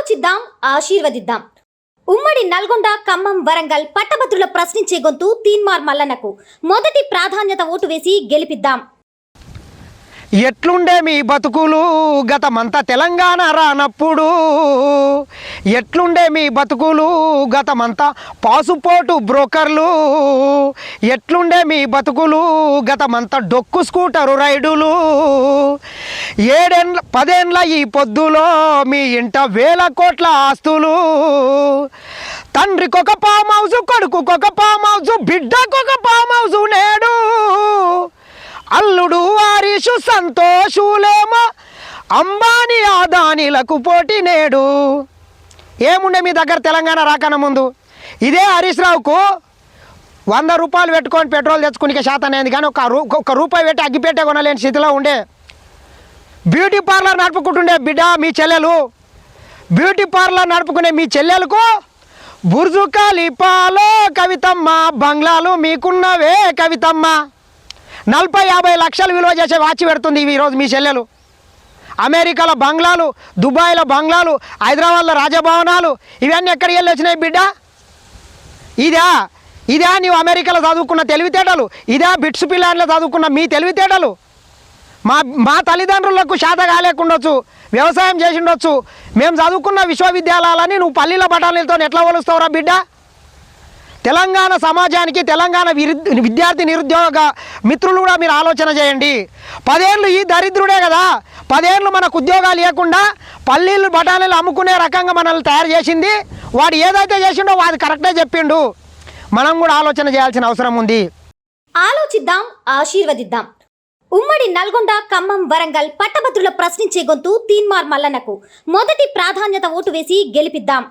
ఆలోచిద్దాం, ఆశీర్వదిద్దాం. ఉమ్మడి నల్గొండ, ఖమ్మం, వరంగల్ పట్టభద్రుల ప్రశ్నించే గొంతు తీన్మార్ మల్లన్నకు మొదటి ప్రాధాన్యత ఓటు వేసి గెలిపిద్దాం. ఎట్లుండే మీ బతుకులు గతమంతా తెలంగాణ రానప్పుడు, ఎట్లుండే మీ బతుకులు గతమంతా పాసుపోటు బ్రోకర్లు, ఎట్లుండే మీ బతుకులు గతమంతా డొక్కు స్కూటరు రైడులు, 10 ఈ పొద్దులో మీ ఇంట 1000 కోట్ల ఆస్తులు, తండ్రికొక ఫామ్ హౌస్, కొడుకుకొక ఫామ్ హౌస్, బిడ్డకొక ఫామ్ హౌస్ నేడు, అల్లుడు వారీషు సంతోషులేమో అంబానీ ఆదానీలకు పోటీ నేడు. ఏముండే మీ దగ్గర తెలంగాణ రాకన ముందు? ఇదే హరీష్ రావుకు 100 రూపాయలు పెట్టుకొని పెట్రోల్ తెచ్చుకునే శాతం అయింది, కానీ ఒక రూపాయి పెట్టి అగ్గిపెట్టే కొనలేని స్థితిలో ఉండే. బ్యూటీ పార్లర్ నడుపుకుంటుండే బిడ్డ మీ చెల్లెలు, బ్యూటీ పార్లర్ నడుపుకునే మీ చెల్లెలకు బుర్జు ఖలీఫాలో కవితమ్మ బంగ్లాలు మీకున్నవే కవితమ్మ. 40-50 లక్షలు విలువ చేసే వాచ్ పెడుతుంది ఈరోజు మీ చెల్లెలు. అమెరికాలో బంగ్లాలు, దుబాయ్లో బంగ్లాలు, హైదరాబాద్లో రాజభవనాలు, ఇవన్నీ ఎక్కడికి వెళ్ళి వచ్చినాయి బిడ్డ? ఇదా నీవు అమెరికాలో చదువుకున్న తెలివితేటలు? ఇదా బిట్స్ పిల్లాన్లో చదువుకున్న మీ తెలివితేటలు? మా తల్లిదండ్రులకు శాత కాలేకుండొచ్చు, వ్యవసాయం చేసి ఉండొచ్చు, మేము చదువుకున్న విశ్వవిద్యాలయాలని నువ్వు పల్లీల బఠానీలతో ఎట్లా పోలుస్తావురా బిడ్డ? తెలంగాణ సమాజానికి, తెలంగాణ విద్యార్థి నిరుద్యోగ మిత్రులు కూడా మీరు ఆలోచన చేయండి. 10 ఏళ్ళు ఈ దరిద్రుడే కదా, 10 ఏళ్ళు మనకు ఉద్యోగాలు లేకుండా పల్లీలు బఠానీలు అమ్ముకునే రకంగా మనల్ని తయారు చేసింది. వాడు ఏదైతే చేసిండో వాడు కరెక్టే చెప్పిండు. మనం కూడా ఆలోచన చేయాల్సిన అవసరం ఉంది. ఆలోచిద్దాం, ఆశీర్వదిద్దాం. ఉమ్మడి నల్గొండ, ఖమ్మం, వరంగల్ పట్టభద్రుల ప్రశ్నించే గొంతు తీన్మార్ మల్లన్నకు మొదటి ప్రాధాన్యత ఓటు వేసి గెలిపిద్దాం.